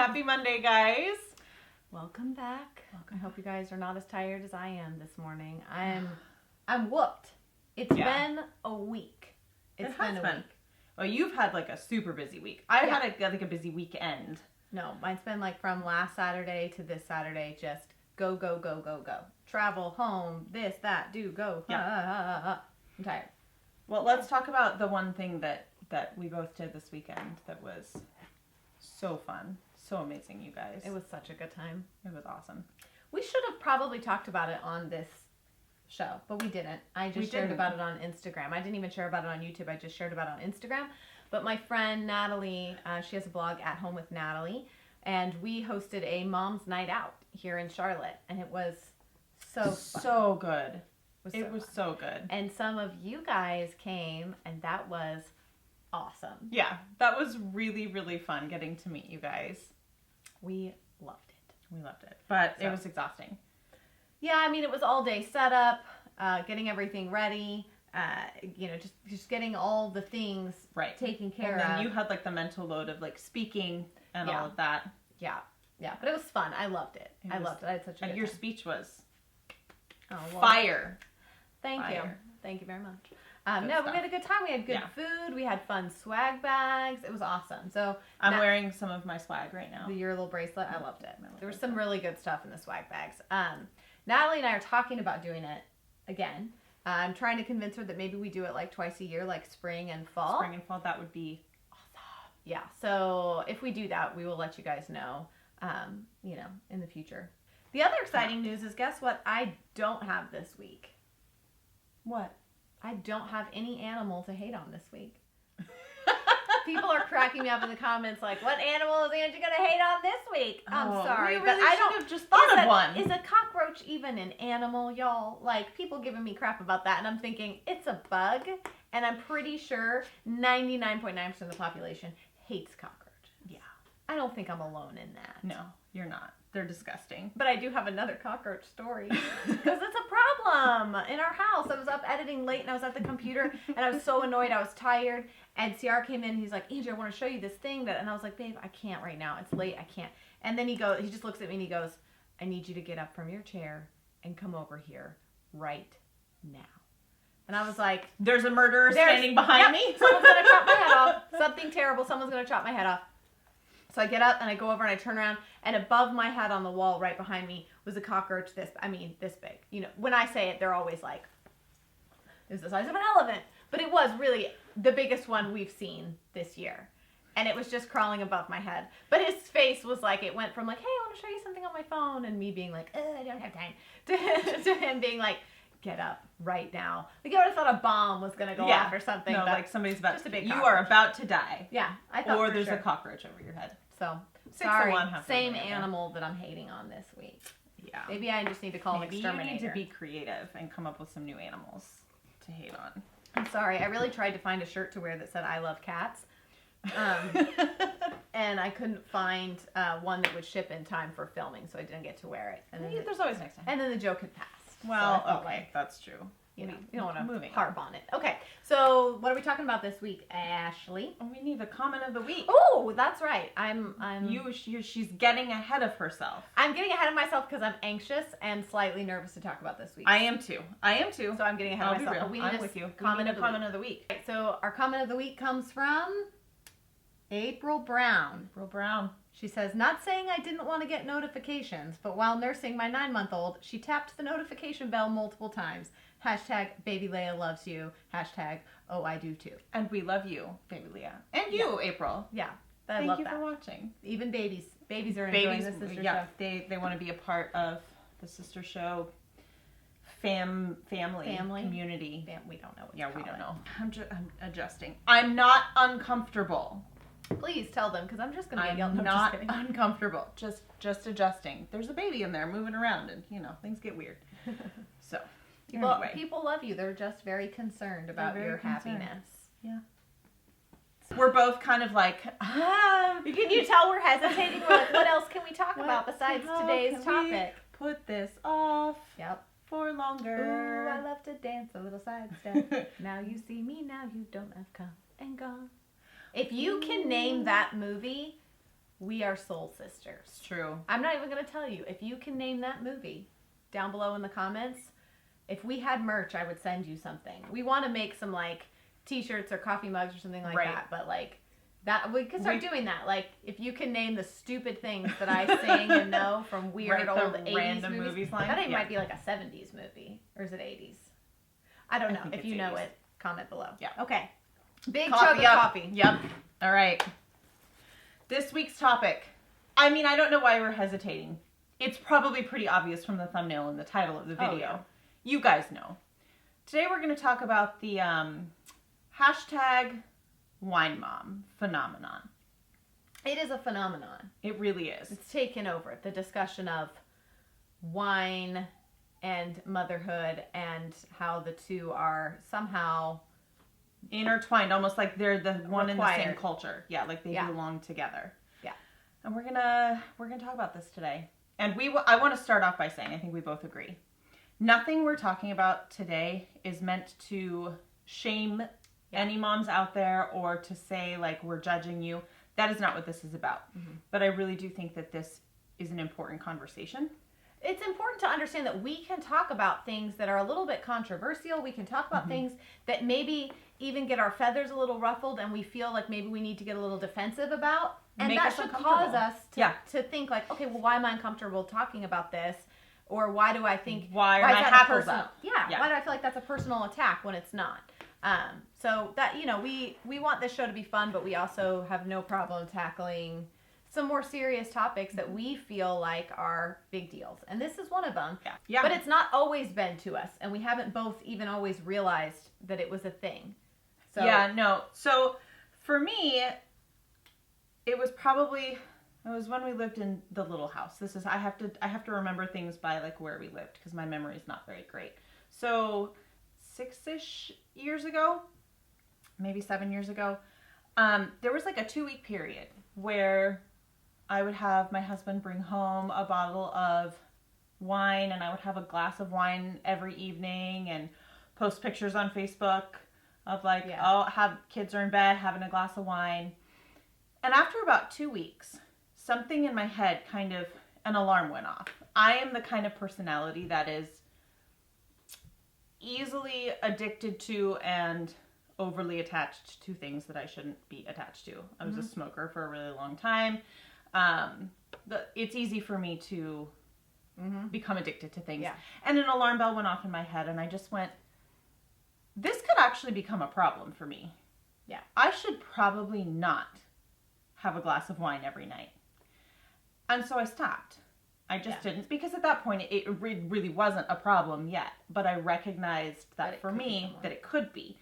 Happy Monday, guys. Welcome back. I hope you guys are not as tired as I am this morning. I'm whooped. It's been a week. It's been a week. Well, you've had like a super busy week. I've had a busy weekend. No, mine's been like from last Saturday to this Saturday, just go, go, go, go, go. Travel, home, this, that, do, go. Yeah. I'm tired. Well, let's talk about the one thing that we both did this weekend that was so fun. So amazing, you guys. It was such a good time. It was awesome. We should have probably talked about it on this show, but we didn't. I just shared about it on Instagram. I didn't even share about it on YouTube. I just shared about it on Instagram. But my friend Natalie, she has a blog, At Home with Natalie, and we hosted a mom's night out here in Charlotte, and it was so fun. So good. It was so good. And some of you guys came, and that was awesome. Yeah, that was really, really fun getting to meet you guys. We loved it. We loved it. But it was exhausting. Yeah, I mean, it was all day setup, getting everything ready, just getting all the things taken care of. And then you had like the mental load of like speaking and all of that. Yeah. Yeah, but it was fun. I loved it. I loved it. I had such a good time. And your speech was well, fire. Thank you. Thank you very much. But we had a good time. We had good food. We had fun swag bags. It was awesome. So I'm wearing some of my swag right now. Your little bracelet. I loved it. There was some really good stuff in the swag bags. Natalie and I are talking about doing it again. I'm trying to convince her that maybe we do it like twice a year, like spring and fall. Spring and fall, that would be awesome. Yeah. So if we do that, we will let you guys know, in the future. The other exciting news is, guess what I don't have this week? What? I don't have any animal to hate on this week. People are cracking me up in the comments like, what animal is Angie going to hate on this week? I'm sorry, really but I don't have just thought of one. Is a cockroach even an animal, y'all? Like, people giving me crap about that, and I'm thinking, it's a bug, and I'm pretty sure 99.9% of the population hates cockroaches. Yeah. I don't think I'm alone in that. No, you're not. They're disgusting. But I do have another cockroach story. Because it's a problem in our house. I was up editing late and I was at the computer and I was so annoyed. I was tired. And CR came in and he's like, Angie, I want to show you this thing. And I was like, babe, I can't right now. It's late. I can't. And then he just looks at me and he goes, I need you to get up from your chair and come over here right now. And I was like, there's a murderer standing behind me. Someone's going to chop my head off. Something terrible. Someone's going to chop my head off. So I get up and I go over and I turn around and above my head on the wall right behind me was a cockroach this big. You know, when I say it, they're always like, it's the size of an elephant. But it was really the biggest one we've seen this year. And it was just crawling above my head. But his face was like, it went from like, hey, I want to show you something on my phone. And me being like, I don't have time. To him being like, get up right now. Like, I would have thought a bomb was going to go off or something. No, like somebody's about just a big you are about to die. Yeah, I thought or there's a cockroach over your head. So, 6 sorry, to 1 same animal that I'm hating on this week. Yeah. Maybe I just need to call an exterminator. You need to be creative and come up with some new animals to hate on. I'm sorry. I really tried to find a shirt to wear that said I love cats. And I couldn't find one that would ship in time for filming, so I didn't get to wear it. And then there's always next time. And then the joke had passed. Well, so okay, that's true. You don't want to harp on it. Okay, so what are we talking about this week, Ashley? We need the comment of the week. Oh, that's right. She's getting ahead of herself. I'm getting ahead of myself because I'm anxious and slightly nervous to talk about this week. I am too. So I'm getting ahead of myself. I'm with you. Comment of the week. Right, so our comment of the week comes from April Brown. She says, not saying I didn't want to get notifications, but while nursing my 9-month-old, she tapped the notification bell multiple times. Hashtag baby Leia loves you. Hashtag oh I do too. And we love you, baby Leah. And you, April. Yeah. Thank you for watching. Even babies. Babies are enjoying the sister show. They want to be a part of the sister show family community. We don't know what we don't know. I'm adjusting. I'm not uncomfortable. Please tell them, because I'm just going to get yelled. I'm not uncomfortable. Just adjusting. There's a baby in there moving around, and things get weird. So people love you. They're just very concerned about your happiness. Yeah. We're both kind of like, Can you tell we're hesitating? We're like, what else can we talk about besides today's topic? Put this off. Yep. For longer. Ooh, I love to dance a little sidestep. Now you see me, now you don't have come and gone. If you can name that movie, we are soul sisters. It's true. I'm not even going to tell you. If you can name that movie down below in the comments, if we had merch, I would send you something. We want to make some, like, t-shirts or coffee mugs or something like that. But, like, that we could start doing that. Like, if you can name the stupid things that I sing and know from weird old 80s random movies line. That might be like a 70s movie. Or is it 80s? I don't know. If you know 80s. It, comment below. Yeah. Okay. Big chug of coffee. Yep. All right. This week's topic. I mean, I don't know why we're hesitating. It's probably pretty obvious from the thumbnail and the title of the video. Oh, yeah. You guys know. Today we're going to talk about the hashtag wine mom phenomenon. It is a phenomenon. It really is. It's taken over the discussion of wine and motherhood and how the two are somehow intertwined, almost like they're the one required. in the same culture. Yeah, like they belong together. Yeah. And we're gonna talk about this today. And I want to start off by saying I think we both agree. Nothing we're talking about today is meant to shame any moms out there or to say like we're judging you. That is not what this is about. Mm-hmm. But I really do think that this is an important conversation. It's important to understand that we can talk about things that are a little bit controversial. We can talk about things that maybe even get our feathers a little ruffled and we feel like maybe we need to get a little defensive about. And that should cause us to think like, okay, well, why am I uncomfortable talking about this? Or why do I think... Why are my hackles up? Yeah, why do I feel like that's a personal attack when it's not? So that, we want this show to be fun, but we also have no problem tackling some more serious topics that we feel like are big deals. And this is one of them. Yeah. But it's not always been to us. And we haven't both even always realized that it was a thing. So yeah, no. So for me, it was when we lived in the little house. I have to remember things by like where we lived because my memory is not very great. So 6-ish years ago, maybe 7 years ago, there was like a 2-week period where I would have my husband bring home a bottle of wine and I would have a glass of wine every evening and post pictures on Facebook of like, kids are in bed having a glass of wine. And after about 2 weeks, something in my head an alarm went off. I am the kind of personality that is easily addicted to and overly attached to things that I shouldn't be attached to. I was a smoker for a really long time. It's easy for me to become addicted to things. Yeah. And an alarm bell went off in my head and I just went, this could actually become a problem for me. Yeah. I should probably not have a glass of wine every night. And so I stopped. I just didn't, because at that point it really wasn't a problem yet, but I recognized that for me that it could be.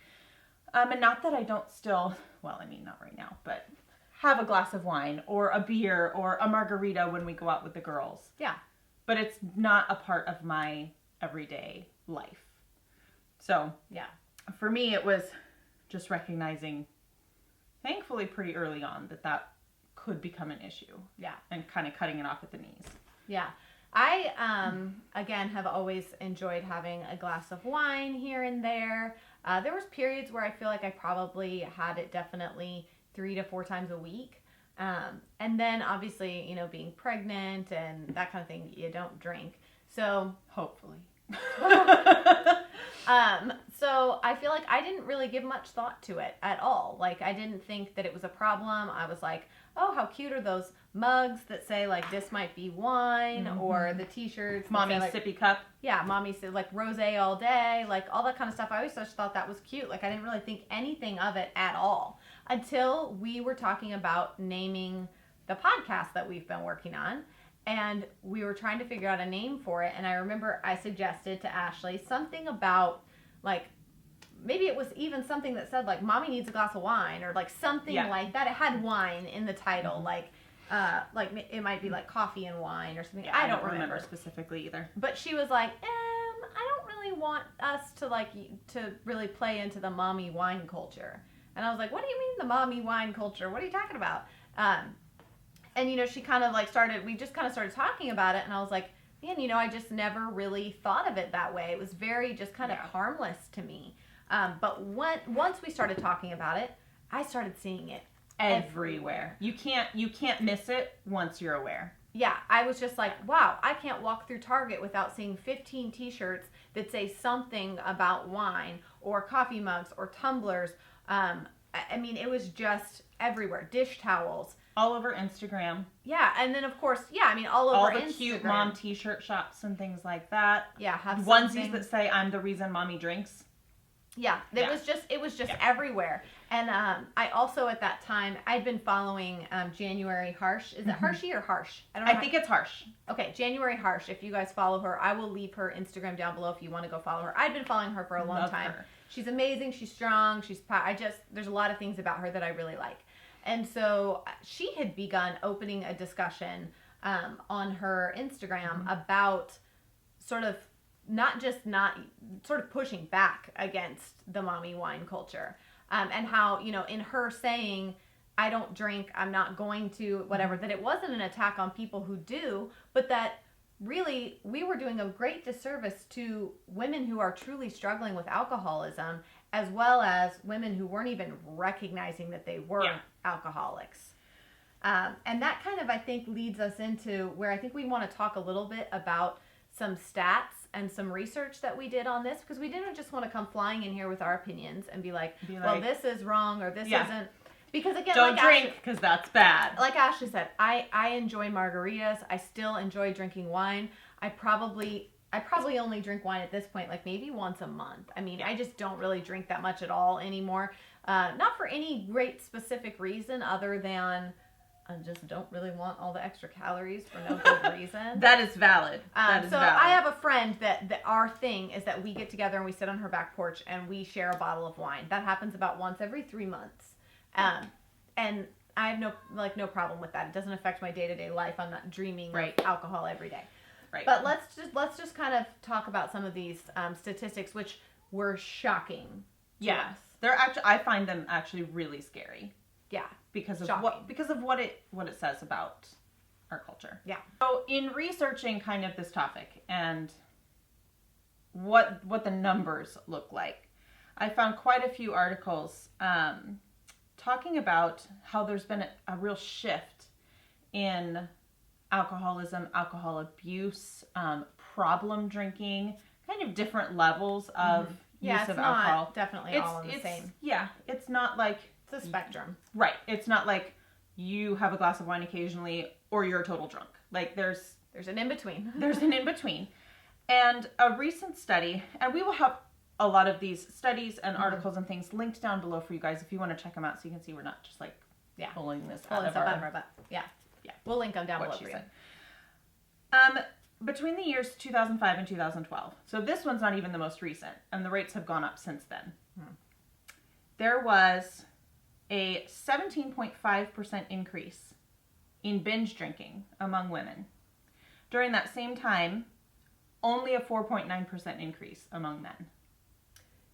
And not that I don't still, well, I mean, not right now, but have a glass of wine or a beer or a margarita when we go out with the girls. Yeah. But it's not a part of my everyday life. So, for me, it was just recognizing, thankfully pretty early on, that could become an issue. Yeah. And kind of cutting it off at the knees. Yeah. I, again, have always enjoyed having a glass of wine here and there. There was periods where I feel like I probably had it definitely 3 to 4 times a week. And then obviously, being pregnant and that kind of thing, you don't drink. So hopefully. So I feel like I didn't really give much thought to it at all. Like I didn't think that it was a problem. I was like, oh, how cute are those mugs that say like this might be wine, or the t-shirts. Mommy's like, sippy cup. Yeah, mommy said like rosé all day, like all that kind of stuff. I always just thought that was cute. Like I didn't really think anything of it at all until we were talking about naming the podcast that we've been working on. And we were trying to figure out a name for it. And I remember I suggested to Ashley something about, like, maybe it was even something that said, like, Mommy needs a glass of wine. Or, like, something like that. It had wine in the title. Like it might be, like, coffee and wine or something. Yeah, I don't remember specifically either. But she was like, I don't really want us to, like, to really play into the mommy wine culture. And I was like, what do you mean the mommy wine culture? What are you talking about? And, she kind of like we just kind of started talking about it. And I was like, man, I just never really thought of it that way. It was very just kind of harmless to me. But once we started talking about it, I started seeing it everywhere. You can't miss it once you're aware. Yeah, I was just like, wow, I can't walk through Target without seeing 15 t-shirts that say something about wine or coffee mugs or tumblers. I mean, it was just everywhere. Dish towels. All over Instagram. Yeah, and then of course, yeah, I mean, all over Instagram. All the cute mom t-shirt shops and things like that. Yeah, have onesies that say "I'm the reason mommy drinks." Yeah, it was just everywhere. And I also at that time I'd been following January Harsh. Is it Harshy or Harsh? I think it's Harsh. Okay, January Harsh. If you guys follow her, I will leave her Instagram down below if you want to go follow her. I'd been following her for a long time. Her. She's amazing. She's strong. There's a lot of things about her that I really like. And so she had begun opening a discussion on her Instagram about sort of pushing back against the mommy wine culture. And how, in her saying, I don't drink, I'm not going to, whatever, that it wasn't an attack on people who do, but that really we were doing a great disservice to women who are truly struggling with alcoholism, as well as women who weren't even recognizing that they were alcoholics. And that kind of, I think, leads us into where I think we want to talk a little bit about some stats and some research that we did on this, because we didn't just want to come flying in here with our opinions and be like, well, this is wrong or this isn't. Because again, don't drink because that's bad. Like Ashley said, I enjoy margaritas. I still enjoy drinking wine. I probably only drink wine at this point, like maybe once a month. I mean, I just don't really drink that much at all anymore. Not for any great specific reason other than I just don't really want all the extra calories for no good reason. That is valid. Valid. I have a friend that our thing is that we get together and we sit on her back porch and we share a bottle of wine. That happens about once every 3 months. And I have no problem with that. It doesn't affect my day-to-day life. I'm not dreaming of alcohol every day. Right. But let's just kind of talk about some of these statistics, which were shocking. Yes, they're actually. I find them actually really scary. Yeah. Because of what it says about our culture. Yeah. So in researching kind of this topic and what the numbers look like, I found quite a few articles talking about how there's been a real shift in alcoholism, alcohol abuse, problem drinking, kind of different levels of use of alcohol. Not definitely all the same. Yeah, it's not like it's a spectrum. Right. It's not like you have a glass of wine occasionally or you're a total drunk. Like there's an in-between. There's an in-between. And a recent study, and we will have a lot of these studies and articles and things linked down below for you guys if you want to check them out so you can see we're not just like pulling this out of our butt. Yeah. We'll link them down below for you. Between the years 2005 and 2012, so this one's not even the most recent, and the rates have gone up since then. There was a 17.5% increase in binge drinking among women. During that same time, only a 4.9% increase among men.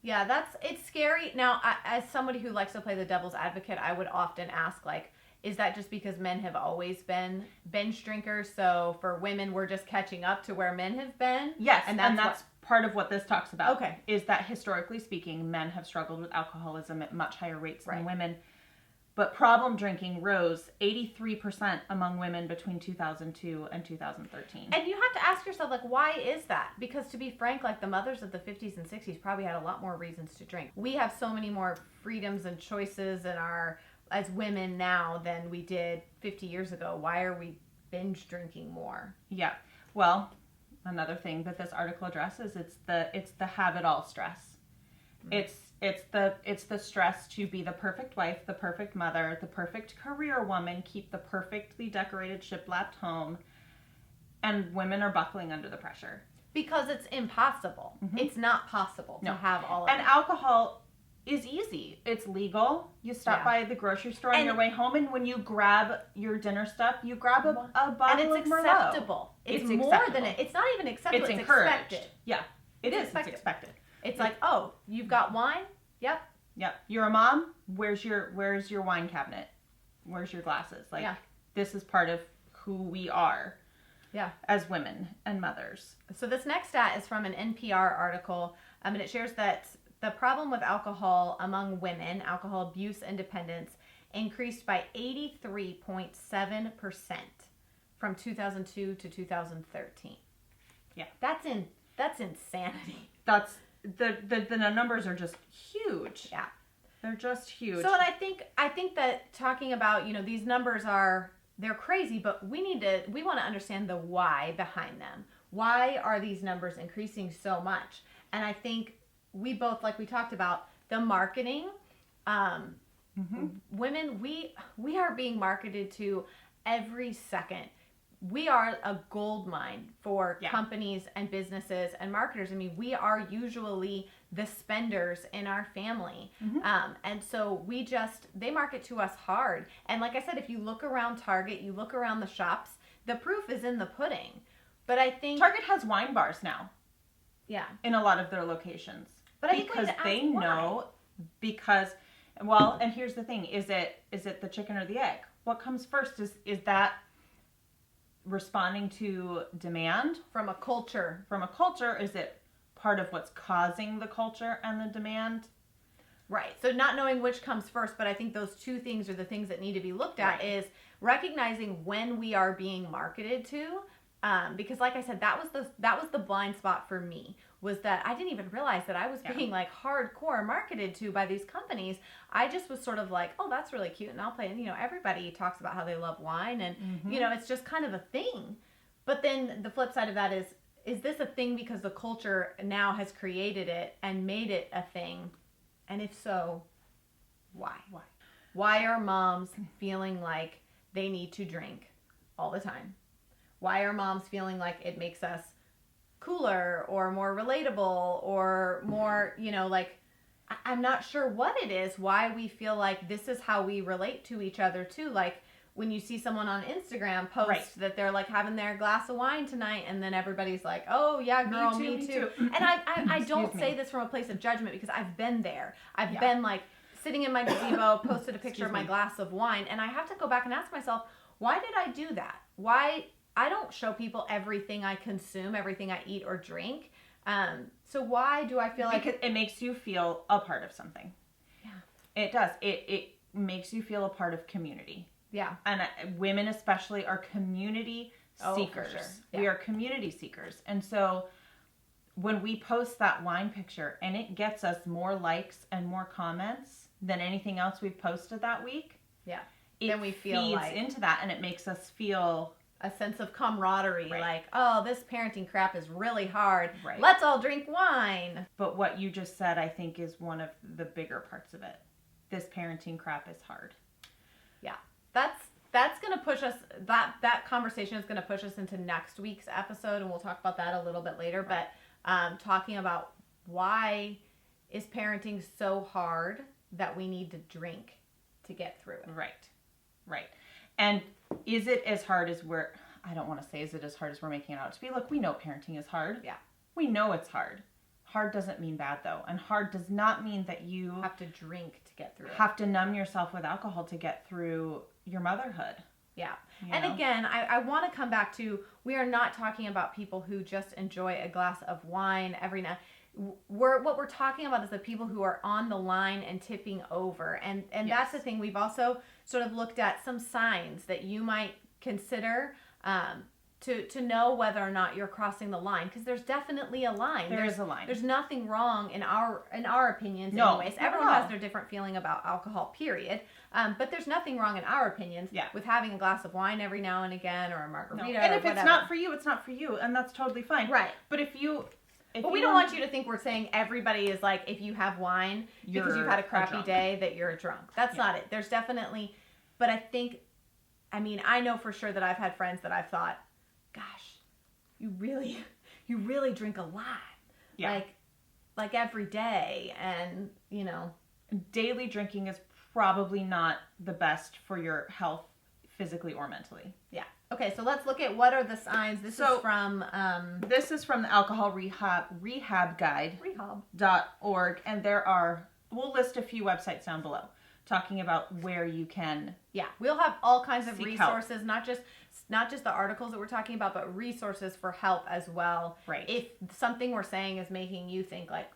Yeah, it's scary. Now, as somebody who likes to play the devil's advocate, I would often ask, like, is that just because men have always been binge drinkers? So for women, we're just catching up to where men have been? Yes, and that's part of what this talks about. Okay. Is that historically speaking, men have struggled with alcoholism at much higher rates than women. But problem drinking rose 83% among women between 2002 and 2013. And you have to ask yourself, like, why is that? Because to be frank, like the mothers of the 50s and 60s probably had a lot more reasons to drink. We have so many more freedoms and choices as women now than we did 50 years ago. Why are we binge drinking more? Yeah. Well, another thing that this article addresses, it's the have it all stress. It's the stress to be the perfect wife, the perfect mother, the perfect career woman, keep the perfectly decorated shiplap home, and women are buckling under the pressure. Because it's impossible. It's not possible to have all of it. And alcohol is easy. It's legal. You stop by the grocery store on your way home, and when you grab your dinner stuff, you grab a bottle of Merlot. Acceptable. It's more than it. It's not even acceptable. It's encouraged. Expected. Yeah, it's expected. It's like, oh, you've got wine? Yep. You're a mom? Where's your wine cabinet? Where's your glasses? Like, this is part of who we are. Yeah. As women and mothers. So this next stat is from an NPR article, and it shares that the problem with alcohol among women, alcohol abuse and dependence, increased by 83.7% from 2002 to 2013. Yeah. That's insanity. That's the numbers are just huge. Yeah. They're just huge. So, and I think that talking about, these numbers they're crazy, but we want to understand the why behind them. Why are these numbers increasing so much? And I think we both, like we talked about, the marketing, women, we are being marketed to every second. We are a gold mine for companies and businesses and marketers. I mean, we are usually the spenders in our family. And so they market to us hard. And like I said, if you look around Target, you look around the shops, the proof is in the pudding. But I think Target has wine bars now. Yeah. In a lot of their locations. But I because think they know, and here's the thing, is it the chicken or the egg? What comes first? Is that responding to demand from a culture? Is it part of what's causing the culture and the demand? Right. So not knowing which comes first, but I think those two things are the things that need to be looked at, is recognizing when we are being marketed to. Because like I said, that was the blind spot for me, was that I didn't even realize that I was being like hardcore marketed to by these companies. I just was sort of like, oh, that's really cute, and I'll play. And everybody talks about how they love wine, and it's just kind of a thing. But then the flip side of that is this a thing because the culture now has created it and made it a thing? And if so, why? Why are moms feeling like they need to drink all the time? Why are moms feeling like it makes us cooler or more relatable or more, I'm not sure what it is, why we feel like this is how we relate to each other too. Like when you see someone on Instagram post that they're like having their glass of wine tonight, and then everybody's like, oh yeah, girl, me too. And I don't say this from a place of judgment, because I've been there. I've been like sitting in my gazebo, posted a picture of my glass of wine, and I have to go back and ask myself, why did I do that? Why? I don't show people everything I consume, everything I eat or drink. So why do I feel like... Because it makes you feel a part of something. Yeah. It does. It makes you feel a part of community. Yeah. And women especially are community seekers. For sure. Yeah. We are community seekers. And so when we post that wine picture and it gets us more likes and more comments than anything else we've posted that week, then we feel feeds like into that, and it makes us feel... a sense of camaraderie, like, oh, this parenting crap is really hard. Right. Let's all drink wine. But what you just said, I think, is one of the bigger parts of it. This parenting crap is hard. Yeah. That's going to push us, that conversation is going to push us into next week's episode, and we'll talk about that a little bit later. Right. But talking about why is parenting so hard that we need to drink to get through it. Right. And is it as hard as I don't want to say is it as hard as we're making it out to be. Look, we know parenting is hard. Yeah. We know it's hard. Hard doesn't mean bad, though. And hard does not mean that you have to drink to get through it. Have to numb yourself with alcohol to get through your motherhood. Yeah. And again, I want to come back to, we are not talking about people who just enjoy a glass of wine every night. What we're talking about is the people who are on the line and tipping over. And that's the thing. We've also sort of looked at some signs that you might consider to know whether or not you're crossing the line, because there's definitely a line. There's a line. There's nothing wrong in our opinions. No, anyways. Everyone has their different feeling about alcohol, period. But there's nothing wrong in our opinions with having a glass of wine every now and again, or a margarita. No. And if it's not for you, it's not for you, and that's totally fine. Right. But but we don't want you to think we're saying everybody is like, if you have wine because you've had a crappy day, that you're a drunk. That's not it. There's definitely, but I know for sure that I've had friends that I've thought, gosh, you really drink a lot. Yeah. Like every day. And, daily drinking is probably not the best for your health, physically or mentally. Yeah. Okay, so let's look at what are the signs. This is from the Alcohol Rehab Guide.org, and we'll list a few websites down below talking about where you can. Yeah, we'll have all kinds of resources, not just the articles that we're talking about, but resources for help as well. Right. If something we're saying is making you think like,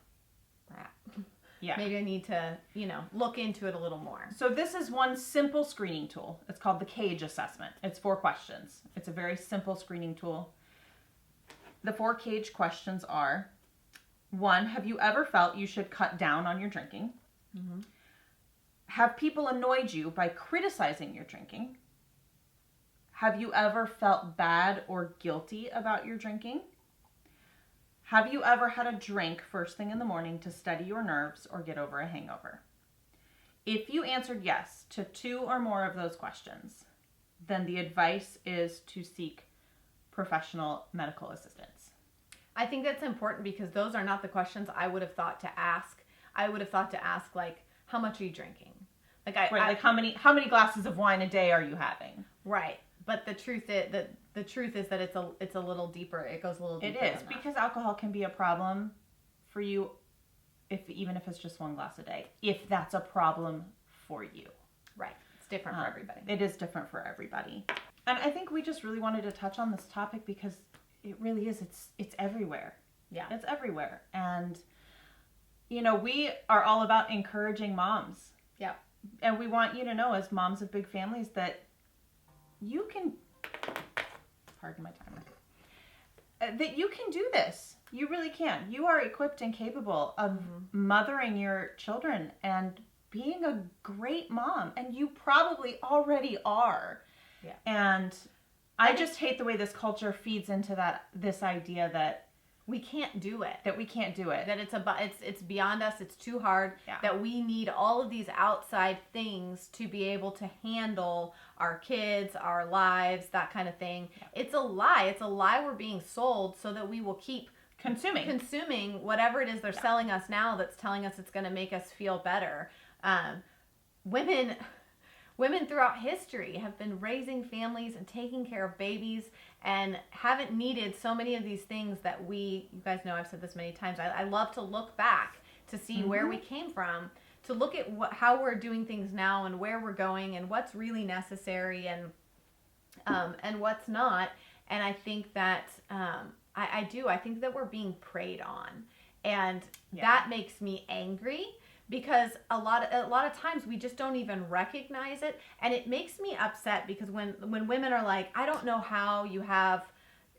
crap, Yeah. maybe I need to, look into it a little more. So this is one simple screening tool. It's called the CAGE assessment. It's 4 questions. It's a very simple screening tool. The 4 CAGE questions are: 1, have you ever felt you should cut down on your drinking? Mm-hmm. Have people annoyed you by criticizing your drinking? Have you ever felt bad or guilty about your drinking? Have you ever had a drink first thing in the morning to steady your nerves or get over a hangover? If you answered yes to 2 or more of those questions, then the advice is to seek professional medical assistance. I think that's important because those are not the questions I would have thought to ask. I would have thought to ask, like, how much are you drinking? Like how many glasses of wine a day are you having? Right. But the truth is that it's a little deeper. It goes a little deeper. It is, because alcohol can be a problem for you even if it's just 1 glass a day. If that's a problem for you. Right. It's different for everybody. It is different for everybody. And I think we just really wanted to touch on this topic because it really is. It's everywhere. Yeah. It's everywhere. And, we are all about encouraging moms. Yeah. And we want you to know, as moms of big families, that you can, pardon my timer, that you can do this. You really can. You are equipped and capable of mothering your children and being a great mom. And you probably already are. Yeah. And I just hate the way this culture feeds into this idea that we can't do it. we can't do it. That it's beyond us. It's too hard. Yeah. That we need all of these outside things to be able to handle our kids, our lives, that kind of thing. Yeah. It's a lie. It's a lie we're being sold so that we will keep consuming whatever it is they're selling us now that's telling us it's going to make us feel better. Women throughout history have been raising families and taking care of babies and haven't needed so many of these things that you guys know I've said this many times. I love to look back to see where we came from, to look at how we're doing things now and where we're going and what's really necessary and what's not. And I think that I think that we're being preyed on, and that makes me angry. Because a lot of times we just don't even recognize it, and it makes me upset because when women are like, I don't know how you have,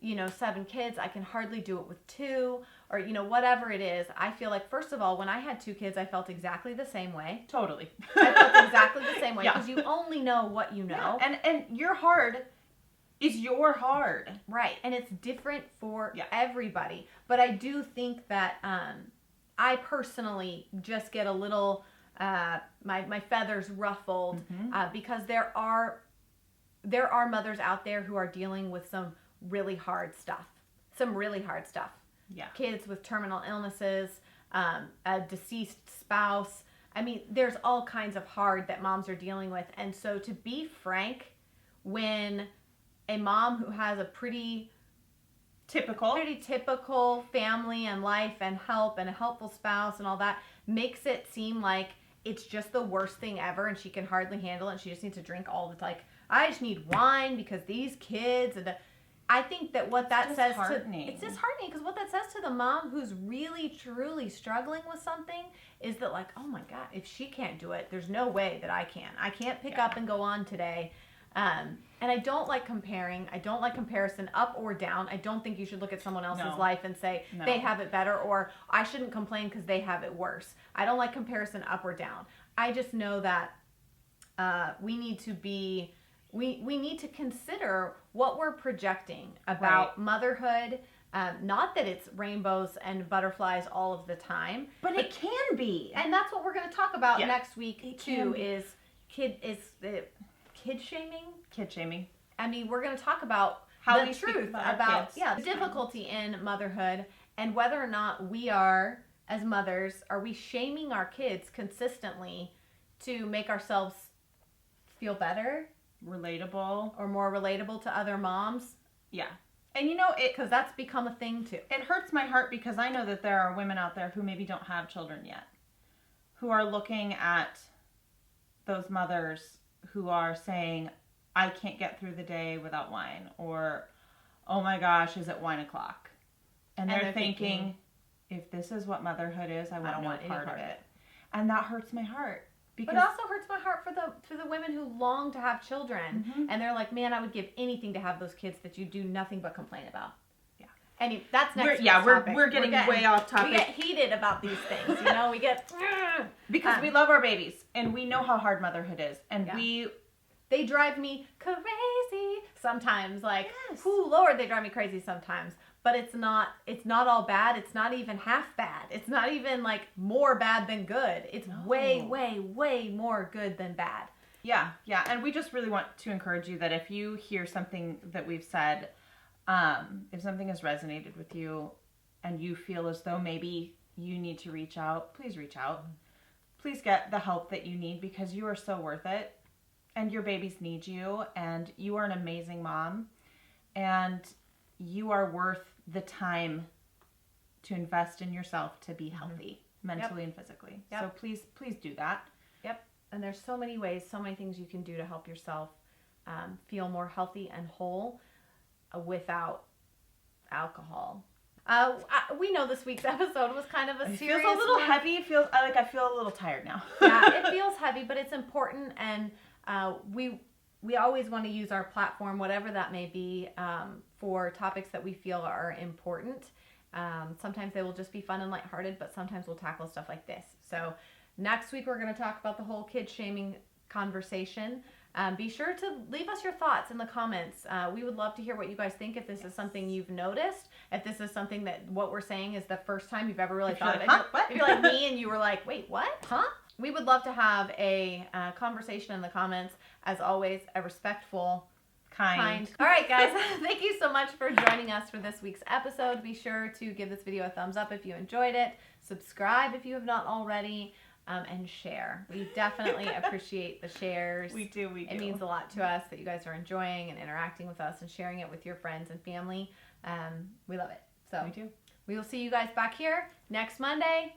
7 kids, I can hardly do it with 2, or whatever it is. I feel like, first of all, when I had 2 kids, I felt exactly the same way. Totally. I felt exactly the same way because you only know what you know, and your hard is your hard, right? And it's different for everybody. But I do think that. I personally just get a little, my feathers ruffled because there are mothers out there who are dealing with some really hard stuff. Yeah. Kids with terminal illnesses, a deceased spouse. I mean, there's all kinds of hard that moms are dealing with. And so to be frank, when a mom who has a pretty typical family and life and help and a helpful spouse and all that makes it seem like it's just the worst thing ever and she can hardly handle it and she just needs to drink all the time. I just need wine because these kids and I think that what that says it's disheartening because what that says to the mom who's really truly struggling with something is that, like, oh my God, if she can't do it, there's no way that I can. I can't pick up and go on today. And I don't like comparing. I don't like comparison up or down. I don't think you should look at someone else's life and say they have it better, or I shouldn't complain because they have it worse. I don't like comparison up or down. I just know that we need to consider what we're projecting about motherhood. Not that it's rainbows and butterflies all of the time, but it can be. And that's what we're going to talk about next week too. Is kid shaming. I mean, we're going to talk about how the truth about the difficulty in motherhood and whether or not we are, as mothers, are we shaming our kids consistently to make ourselves feel better, relatable, or more relatable to other moms? Yeah. And because that's become a thing too. It hurts my heart because I know that there are women out there who maybe don't have children yet, who are looking at those mothers who are saying, I can't get through the day without wine, or, oh my gosh, is it wine o'clock? And they're thinking, if this is what motherhood is, I want no part of it. And that hurts my heart. But it also hurts my heart for the women who long to have children. Mm-hmm. And they're like, man, I would give anything to have those kids that you do nothing but complain about. Yeah. And that's next we're getting way off topic. We get heated about these things, you know? We get... because we love our babies. And we know how hard motherhood is. And they drive me crazy sometimes. Like, yes. Lord, they drive me crazy sometimes. But it's not all bad. It's not even half bad. It's not even like more bad than good. It's way, way, way more good than bad. Yeah. And we just really want to encourage you that if you hear something that we've said, if something has resonated with you and you feel as though maybe you need to reach out, please reach out. Please get the help that you need because you are so worth it. And your babies need you. And you are an amazing mom. And you are worth the time to invest in yourself to be healthy mentally and physically. Yep. So please do that. Yep. And there's so many ways, so many things you can do to help yourself feel more healthy and whole without alcohol. We know this week's episode was kind of a serious. It feels a little heavy. I feel a little tired now. Yeah, it feels heavy, but it's important, and we always want to use our platform, whatever that may be, for topics that we feel are important. Sometimes they will just be fun and lighthearted, but sometimes we'll tackle stuff like this. So next week we're going to talk about the whole kid shaming conversation. Be sure to leave us your thoughts in the comments. We would love to hear what you guys think. If this is something you've noticed, if this is something that what we're saying is the first time you've ever really thought of it. If you're like me and you were like, wait, what? Huh? We would love to have a conversation in the comments. As always, a respectful, kind. All right, guys. Thank you so much for joining us for this week's episode. Be sure to give this video a thumbs up if you enjoyed it. Subscribe if you have not already. And share. We definitely appreciate the shares. We do. It means a lot to us that you guys are enjoying and interacting with us and sharing it with your friends and family. We love it. So we do. We will see you guys back here next Monday,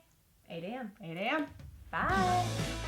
8 a.m. 8 a.m. Bye.